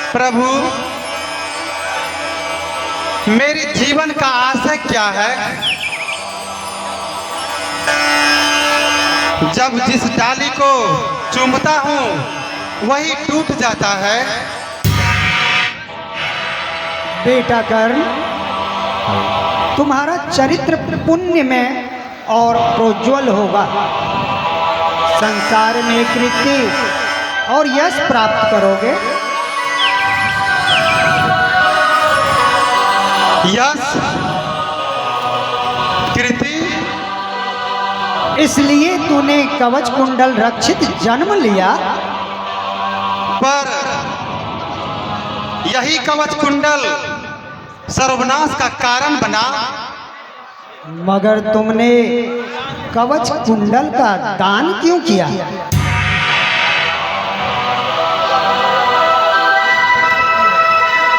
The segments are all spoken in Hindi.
प्रभु, मेरी जीवन का आशय क्या है? जब जिस डाली को चूमता हूँ वही टूट जाता है। बेटा कर्ण, तुम्हारा चरित्र पुण्य में और प्रोज्वल होगा। संसार में कीर्ति और यश प्राप्त करोगे। यश, कीर्ति, इसलिए तूने कवच कुंडल रक्षित जन्म लिया। पर यही कवच कुंडल सर्वनाश का कारण बना। मगर तुमने कवच कुंडल का दान क्यों किया?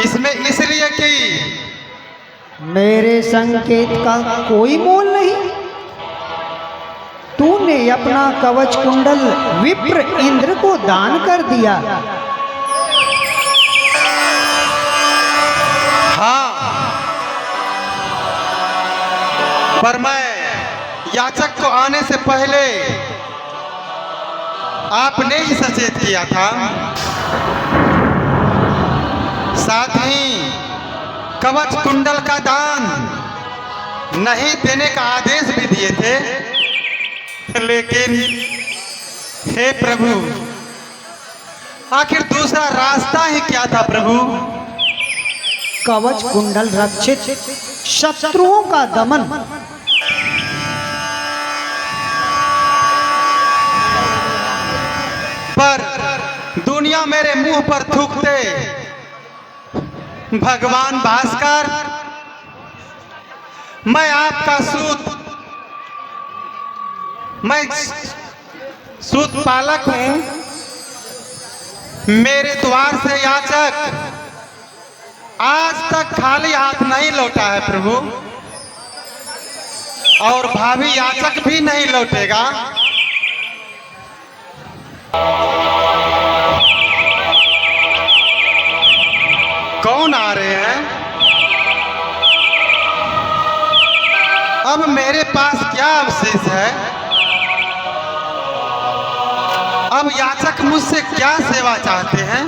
इसमें इसलिए कि मेरे संकेत का कोई मोल नहीं। तूने अपना कवच कुंडल विप्र इंद्र को दान कर दिया। हाँ, पर मैं याचक को आने से पहले आपने ही सचेत किया था। साथ ही कवच कुंडल का दान नहीं देने का आदेश भी दिए थे। लेकिन हे प्रभु, आखिर दूसरा रास्ता ही क्या था प्रभु? कवच कुंडल रक्षित शत्रुओं का दमन। पर दुनिया मेरे मुंह पर थूकते भगवान भास्कर, मैं आपका सूत पालक हूं। मेरे द्वार से याचक आज तक खाली हाथ नहीं लौटा है प्रभु, और भावी याचक भी नहीं लौटेगा। कौन आ रहे हैं? अब मेरे पास क्या अवशेष है? अब याचक मुझसे क्या सेवा चाहते हैं?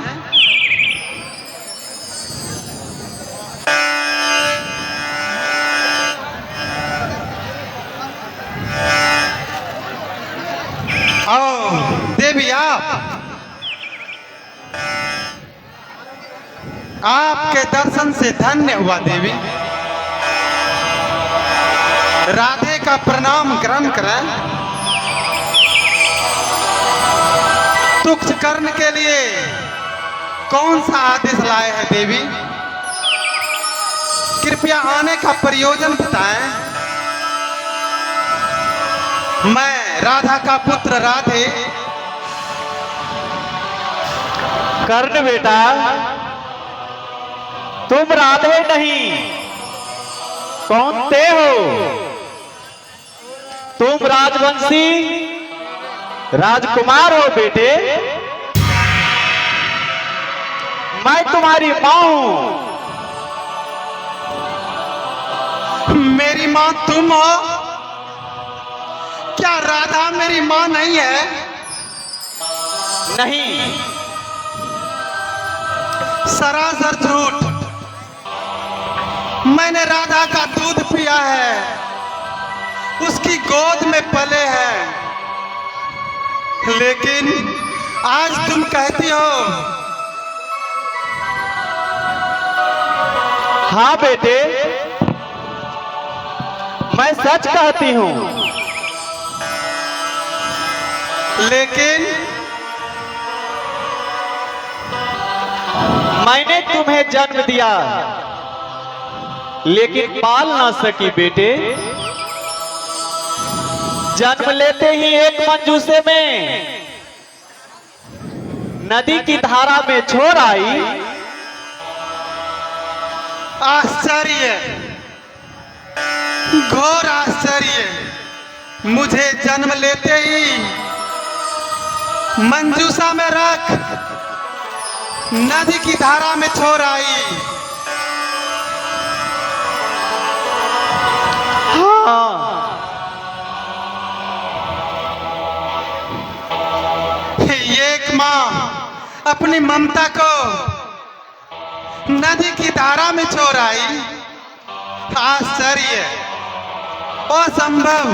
ओ देवी, आपके दर्शन से धन्य हुआ देवी। राधे का प्रणाम ग्रहण करें। तुक्ष करने के लिए कौन सा आदेश लाए हैं देवी? कृपया आने का प्रयोजन बताएं। मैं राधा का पुत्र राधे। कर्ण बेटा, तुम राधे नहीं, कौन ते हो? तुम राजवंशी राजकुमार हो बेटे। मैं तुम्हारी मां हूं। मेरी मां तुम हो? क्या राधा मेरी मां नहीं है? नहीं, सरासर झूठ। मैंने राधा का दूध पिया है, उसकी गोद में पले हैं। लेकिन आज तुम कहती हो। हाँ बेटे, मैं सच कहती हूं। लेकिन मैंने तुम्हें जन्म दिया, लेकिन पाल ना सकी बेटे। जन्म लेते ही एक मंजूसे में नदी की धारा में छोड़ आई। आश्चर्य, घोर आश्चर्य। मुझे जन्म लेते ही मंजूसा में रख नदी की धारा में छोड़ आई। हाँ, एक माँ अपनी ममता को नदी की धारा में छोड़ आई। आश्चर्य, असंभव।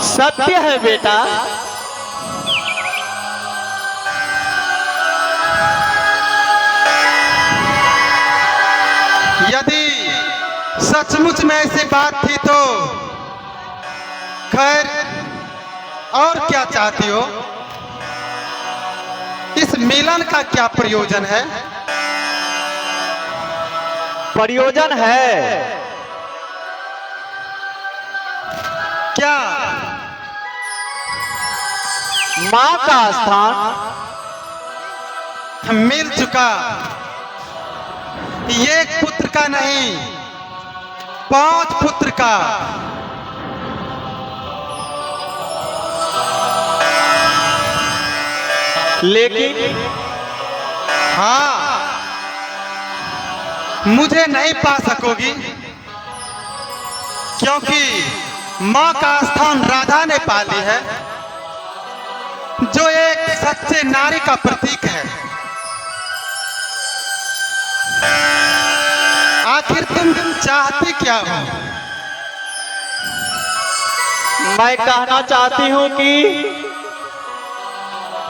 सत्य है बेटा। यदि सचमुच में ऐसी बात थी तो खैर, और क्या चाहती हो? इस मिलन का क्या प्रयोजन है? प्रयोजन है क्या? माँ का स्थान मिल चुका। एक पुत्र का नहीं, 5 पुत्र का। लेकिन हाँ, मुझे नहीं पा सकोगी, क्योंकि माँ का स्थान राधा ने पा ली है, जो एक सच्चे नारी का प्रतीक है। आखिर तुम चाहती क्या हो? मैं कहना चाहती हूँ कि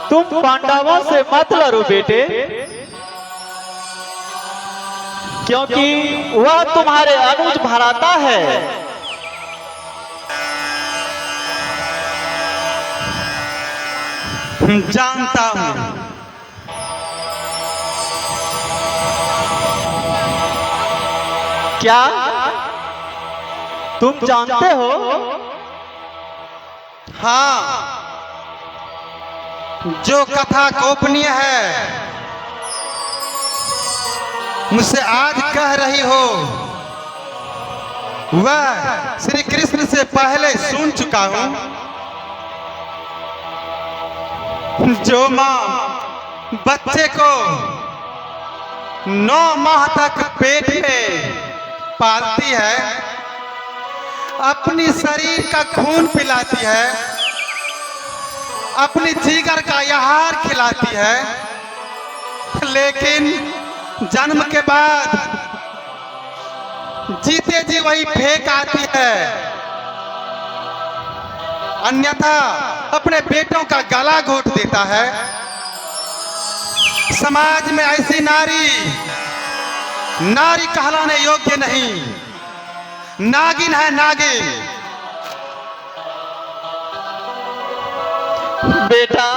तुम पांडवों से मत लड़ो बेटे, क्योंकि वह तुम्हारे अनुज भराता है। जानता हूं। क्या तुम जानते हो? हाँ, जो कथा गोपनीय है मुझसे आज कह रही हो, वह श्री कृष्ण से पहले सुन चुका हूं। जो मां बच्चे को 9 माह तक पेट में पालती है, अपनी शरीर का खून पिलाती है, अपनी जिगर का आहार खिलाती है, लेकिन जन्म के बाद जीते जी वही फेंक आती है। अन्यथा अपने बेटों का गला घोट देता है। समाज में ऐसी नारी कहलाने योग्य नहीं, नागिन है, नागिन। बेटा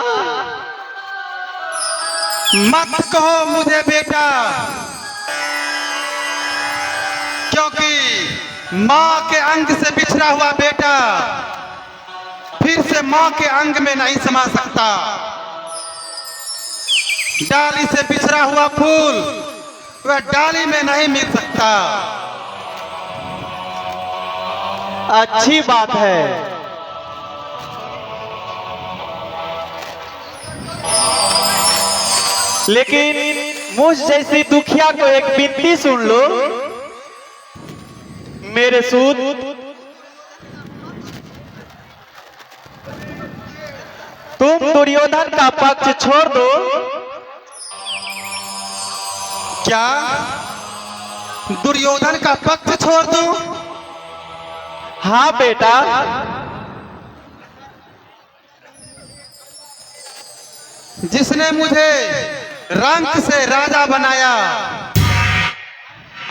मत कहो मुझे बेटा, क्योंकि मां के अंग से बिछड़ा हुआ बेटा फिर से मां के अंग में नहीं समा सकता। डाली से बिछड़ा हुआ फूल वह डाली में नहीं मिल सकता। अच्छी बात है। लेकिन मुझ जैसी दुखिया को एक विनती सुन लो मेरे सूत। तुम दुर्योधन का पक्ष छोड़ दो। क्या दुर्योधन का पक्ष छोड़ दूं? हाँ बेटा, जिसने मुझे रंक से राजा बनाया,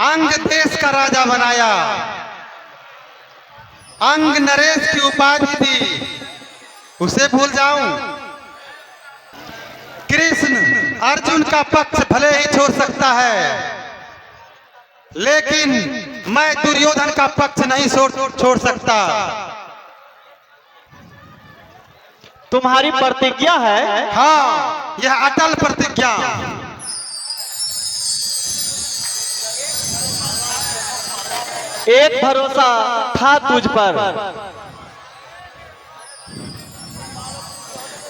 अंग देश का राजा बनाया, अंग नरेश की उपाधि दी, उसे भूल जाऊं? कृष्ण अर्जुन का पक्ष भले ही छोड़ सकता है, लेकिन मैं दुर्योधन का पक्ष नहीं छोड़ सकता। तुम्हारी प्रतिज्ञा है? हाँ, यह अटल प्रतिज्ञा। एक भरोसा था तुझ पर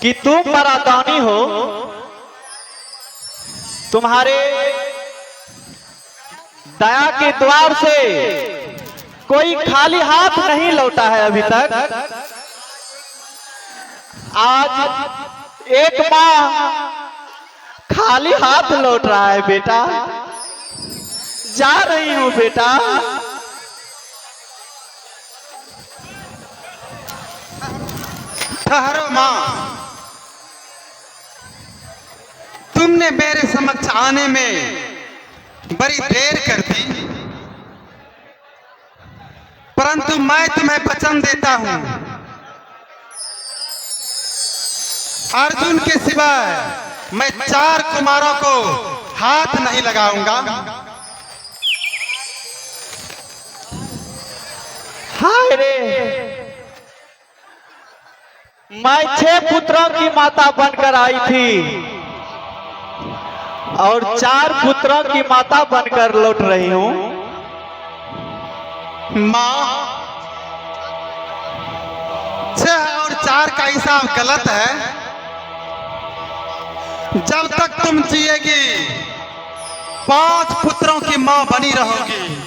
कि तुम परादानी हो तुम्हारे दया के द्वार से कोई खाली हाथ नहीं लौटा है अभी तक। आज एक माह खाली हाथ लौट रहा है बेटा। जा रही हूं बेटा। ठहरो माँ, तुमने मेरे समक्ष आने में बड़ी देर कर दी, परंतु मैं तुम्हें वचन देता हूं, अर्जुन के सिवाय मैं 4 कुमारों को हाथ नहीं लगाऊंगा। हाय रे, मैं 6 पुत्रों की माता बनकर आई थी और 4 पुत्रों की माता बनकर लौट रही हूं। माँ, 6 और 4 का हिसाब गलत है। जब तक तुम जिएगी 5 पुत्रों की माँ बनी रहोगी।